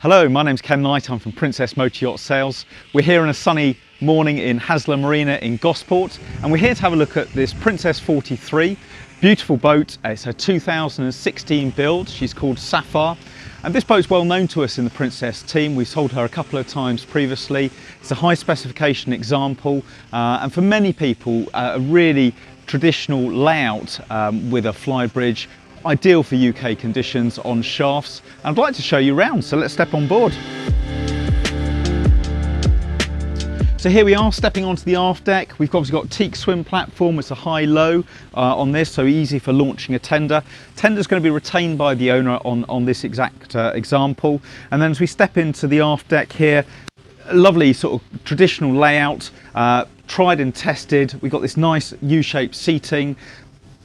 Hello, my name's Ken Knight, I'm from Princess Motor Yacht Sales. We're here on a sunny morning in Haslar Marina in Gosport, and we're here to have a look at this Princess 43. Beautiful boat, it's a 2016 build, she's called Sapphire. And this boat's well known to us in the Princess team. We've sold her a couple of times previously. It's a high specification example, and for many people, a really traditional layout with a Flybridge, ideal for UK conditions on shafts. And I'd like to show you around, so let's step on board. So here we are, stepping onto the aft deck. We've obviously got Teak swim platform. It's a high-low on this, so easy for launching a tender. Tender's going to be retained by the owner on this exact example. And then as we step into the aft deck here, a lovely sort of traditional layout, tried and tested. We've got this nice U-shaped seating.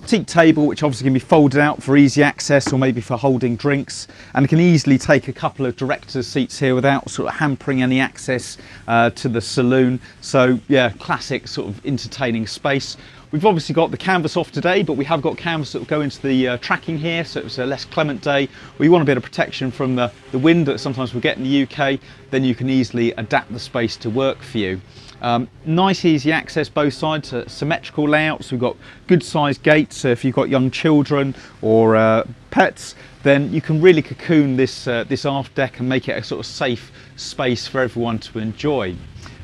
Teak table, which obviously can be folded out for easy access or maybe for holding drinks, and it can easily take a couple of directors' seats here without sort of hampering any access to the saloon. So yeah, classic sort of entertaining space. We've obviously got the canvas off today, but we have got canvas that will go into the tracking here, so it's a less clement day. We want a bit of protection from the wind that sometimes we get in the UK, then you can easily adapt the space to work for you. Nice easy access both sides, symmetrical layouts. We've got good sized gates, so if you've got young children or pets, then you can really cocoon this aft deck and make it a sort of safe space for everyone to enjoy.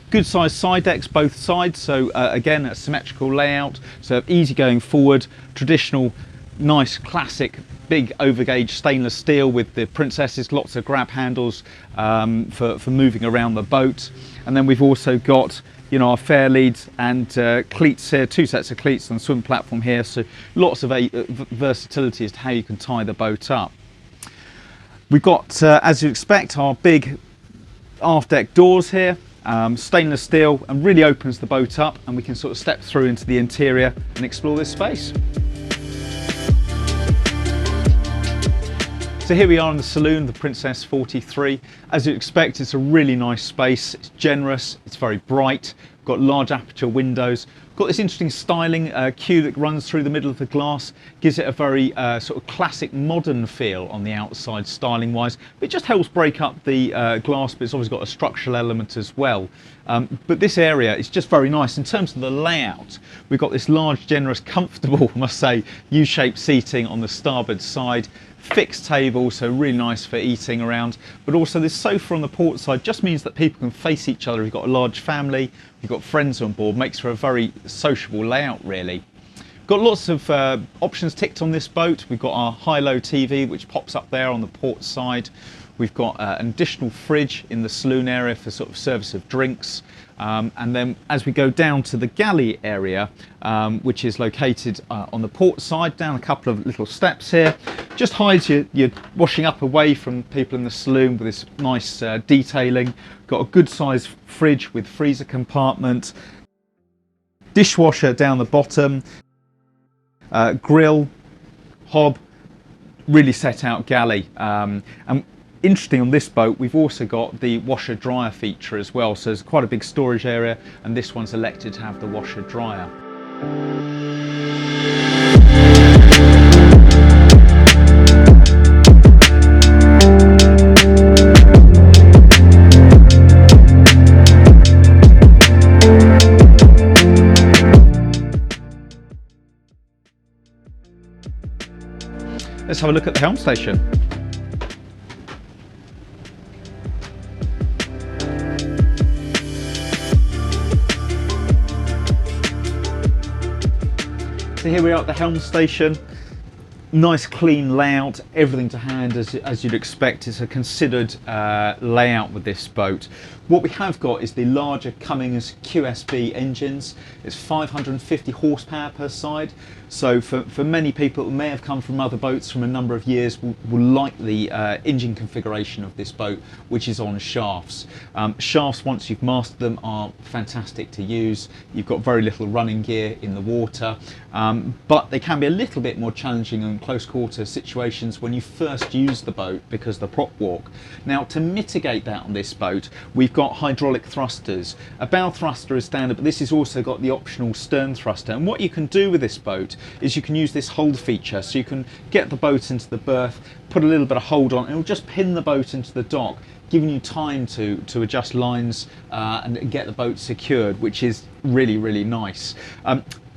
Good sized side decks both sides, so again a symmetrical layout, so easy going forward. Traditional nice classic big overgauge stainless steel with the Princesses, lots of grab handles for moving around the boat. And then we've also got, you know, our fair leads and cleats here, two sets of cleats on the swim platform here, so lots of versatility as to how you can tie the boat up. We've got, as you expect, our big aft deck doors here, stainless steel, and really opens the boat up, and we can sort of step through into the interior and explore this space. So here we are in the saloon, the Princess 43. As you expect, it's a really nice space. It's generous, it's very bright, got large aperture windows. Got this interesting styling queue that runs through the middle of the glass, gives it a very sort of classic modern feel on the outside styling wise. It just helps break up the glass, but it's obviously got a structural element as well. But this area is just very nice. In terms of the layout, we've got this large, generous, comfortable, I must say, U-shaped seating on the starboard side. Fixed table, so really nice for eating around, but also this sofa on the port side just means that people can face each other. You've got a large family, you've got friends on board, makes for a very sociable layout really. Got lots of options ticked on this boat. We've got our high-low TV which pops up there on the port side. We've got an additional fridge in the saloon area for sort of service of drinks. And then as we go down to the galley area, which is located on the port side, down a couple of little steps here, just hides your washing up away from people in the saloon with this nice detailing. Got a good sized fridge with freezer compartment, dishwasher down the bottom, grill, hob, really set out galley. And interesting on this boat, we've also got the washer dryer feature as well, so there's quite a big storage area, and this one's elected to have the washer dryer. Let's have a look at the helm station. So here we are at the helm station. Nice clean layout, everything to hand as you'd expect. It's a considered layout with this boat. What we have got is the larger Cummins QSB engines. It's 550 horsepower per side. So for many people who may have come from other boats from a number of years will like the engine configuration of this boat, which is on shafts. Shafts, once you've mastered them, are fantastic to use. You've got very little running gear in the water, but they can be a little bit more challenging and close quarter situations when you first use the boat because of the prop walk. Now, to mitigate that on this boat, we've got hydraulic thrusters. A bow thruster is standard, but this has also got the optional stern thruster. And what you can do with this boat is you can use this hold feature, so you can get the boat into the berth, put a little bit of hold on, and it'll just pin the boat into the dock, giving you time to adjust lines and get the boat secured, which is really, really nice.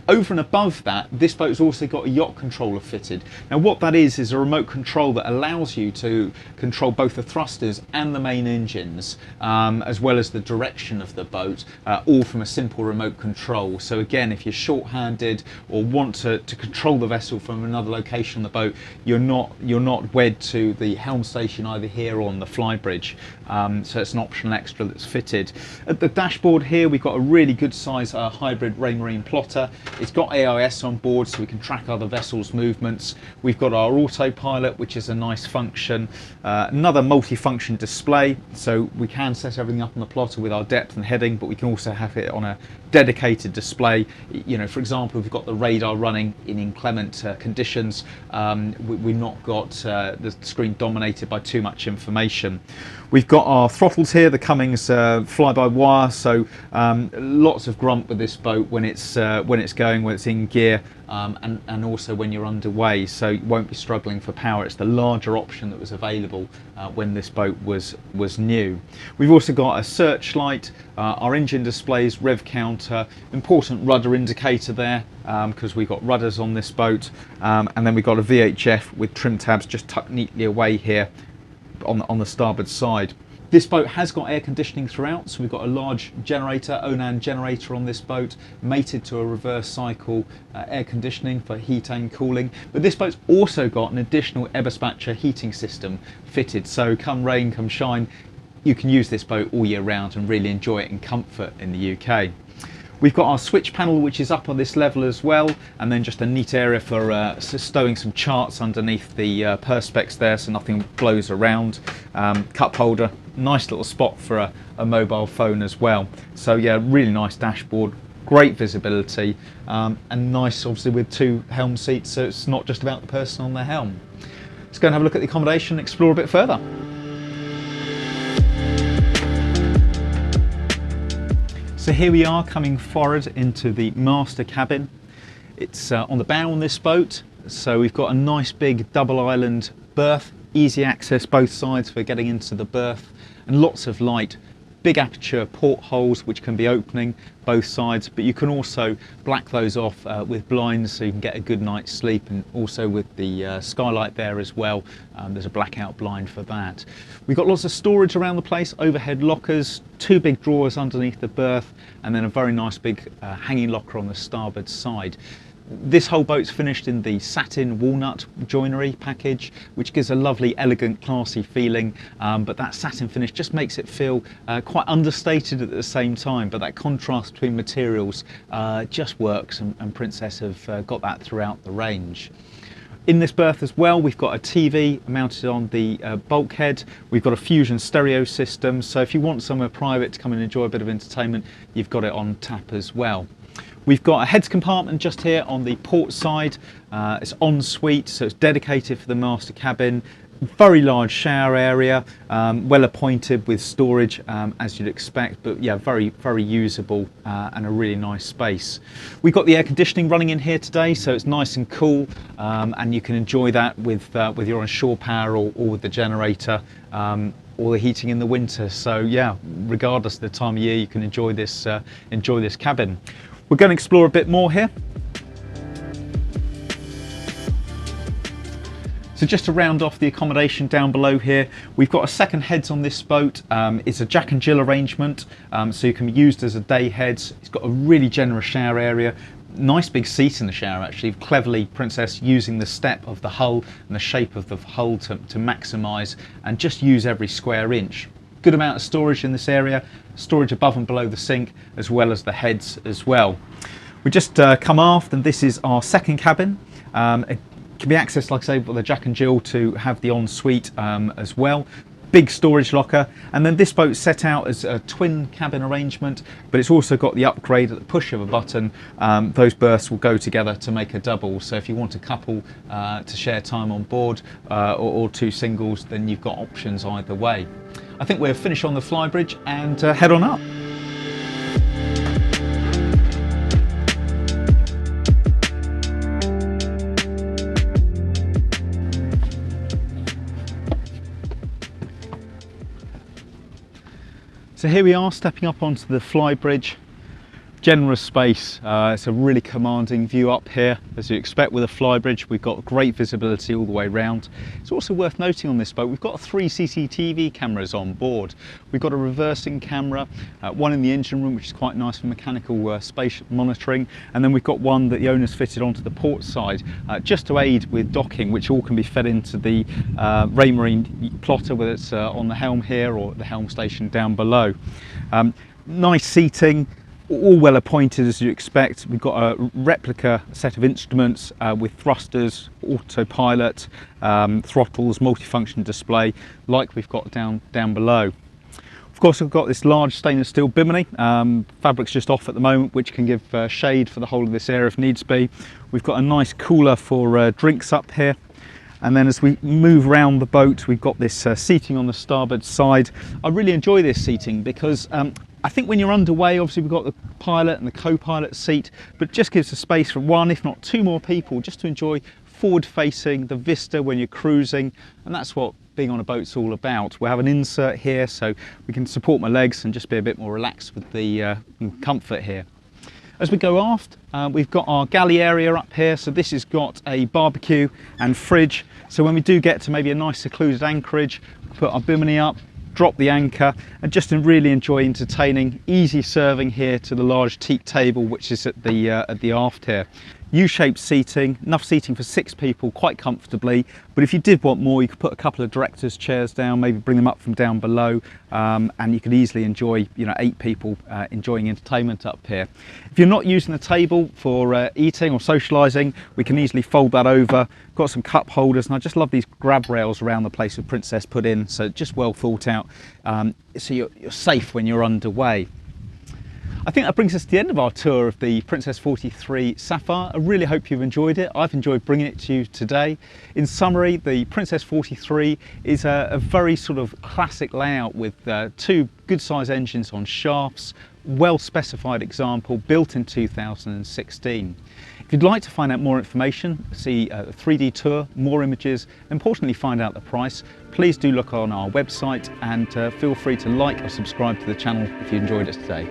Over and above that, this boat's also got a yacht controller fitted. Now what that is a remote control that allows you to control both the thrusters and the main engines, as well as the direction of the boat, all from a simple remote control. So again, if you're short-handed or want to control the vessel from another location on the boat, you're not wed to the helm station either here or on the Flybridge. So it's an optional extra that's fitted. At the dashboard here, we've got a really good size hybrid Raymarine plotter. It's got AIS on board, so we can track other vessels' movements. We've got our autopilot, which is a nice function. Another multi-function display, so we can set everything up on the plotter with our depth and heading, but we can also have it on a dedicated display. You know, for example, if we've got the radar running in inclement conditions, we've not got the screen dominated by too much information. We've got our throttles here, the Cummins fly-by-wire, so lots of grunt with this boat when it's going, when it's in gear, and also when you're underway, so you won't be struggling for power. It's the larger option that was available when this boat was new. We've also got a searchlight, our engine displays, rev counter, important rudder indicator there, because we've got rudders on this boat, and then we've got a VHF with trim tabs just tucked neatly away here on the starboard side. This boat has got air conditioning throughout, so we've got a large generator, ONAN generator on this boat, mated to a reverse cycle air conditioning for heat and cooling. But this boat's also got an additional Eberspacher heating system fitted, so come rain, come shine, you can use this boat all year round and really enjoy it in comfort in the UK. We've got our switch panel, which is up on this level as well, and then just a neat area for stowing some charts underneath the perspex there, so nothing blows around. Cup holder, nice little spot for a mobile phone as well. So yeah, really nice dashboard, great visibility, and nice obviously with two helm seats, so it's not just about the person on the helm. Let's go and have a look at the accommodation and explore a bit further. So here we are coming forward into the master cabin. It's on the bow on this boat, so we've got a nice big double island berth, easy access both sides for getting into the berth, and lots of light. Big aperture portholes which can be opening both sides, but you can also black those off with blinds so you can get a good night's sleep, and also with the skylight there as well, there's a blackout blind for that. We've got lots of storage around the place, overhead lockers, two big drawers underneath the berth, and then a very nice big hanging locker on the starboard side. This whole boat's finished in the satin walnut joinery package, which gives a lovely, elegant, classy feeling, but that satin finish just makes it feel quite understated at the same time, but that contrast between materials just works, and Princess have got that throughout the range. In this berth as well, we've got a TV mounted on the bulkhead. We've got a Fusion stereo system, so if you want somewhere private to come and enjoy a bit of entertainment, you've got it on tap as well. We've got a heads compartment just here on the port side. It's en suite, so it's dedicated for the master cabin. Very large shower area, well appointed with storage as you'd expect, but yeah, very, very usable and a really nice space. We've got the air conditioning running in here today, so it's nice and cool, and you can enjoy that with your on shore power or with the generator, or the heating in the winter. So yeah, regardless of the time of year, you can enjoy this cabin. We're going to explore a bit more here. So just to round off the accommodation down below here, we've got a second heads on this boat. It's a Jack and Jill arrangement, so you can be used as a day heads. It's got a really generous shower area. Nice big seat in the shower actually, cleverly Princess using the step of the hull and the shape of the hull to maximise and just use every square inch. Good amount of storage in this area, storage above and below the sink, as well as the heads as well. We just come aft, and this is our second cabin. It can be accessed, like I say, with the Jack and Jill to have the ensuite as well. big storage locker, and then this boat's set out as a twin cabin arrangement, but it's also got the upgrade at the push of a button. Those berths will go together to make a double, so if you want a couple to share time on board, or two singles, then you've got options either way. I think we'll finish on the Flybridge and head on up. So here we are, stepping up onto the Flybridge. Generous space, it's a really commanding view up here. As you expect with a Flybridge, we've got great visibility all the way round. It's also worth noting on this boat, we've got 3 CCTV cameras on board. We've got a reversing camera, one in the engine room, which is quite nice for mechanical space monitoring, and then we've got one that the owner's fitted onto the port side, just to aid with docking, which all can be fed into the Raymarine plotter, whether it's on the Helm here or the Helm station down below. Nice seating, all well appointed as you expect. We've got a replica set of instruments with thrusters, autopilot, throttles, multifunction display, like we've got down below. Of course, we've got this large stainless steel Bimini. Fabric's just off at the moment, which can give shade for the whole of this area if needs be. We've got a nice cooler for drinks up here. And then as we move around the boat, we've got this seating on the starboard side. I really enjoy this seating because I think when you're underway, obviously we've got the pilot and the co-pilot seat, but it just gives a space for 1, if not 2 more people, just to enjoy forward facing, the vista when you're cruising, and that's what being on a boat's all about. We'll have an insert here so we can support my legs and just be a bit more relaxed with the comfort here. As we go aft, we've got our galley area up here, so this has got a barbecue and fridge, so when we do get to maybe a nice secluded anchorage, put our Bimini up, drop the anchor, and just really enjoy entertaining. Easy serving here to the large teak table, which is at the aft here. U-shaped seating, enough seating for 6 people quite comfortably, but if you did want more, you could put a couple of directors' chairs down, maybe bring them up from down below, and you could easily enjoy, 8 people enjoying entertainment up here. If you're not using the table for eating or socialising, we can easily fold that over. Got some cup holders, and I just love these grab rails around the place with Princess put in, so just well thought out, so you're safe when you're underway. I think that brings us to the end of our tour of the Princess 43 Sapphire. I really hope you've enjoyed it. I've enjoyed bringing it to you today. In summary, the Princess 43 is a very sort of classic layout with 2 good size engines on shafts, well specified example, built in 2016. If you'd like to find out more information, see a 3D tour, more images, and importantly find out the price, please do look on our website, and feel free to like or subscribe to the channel if you enjoyed it today.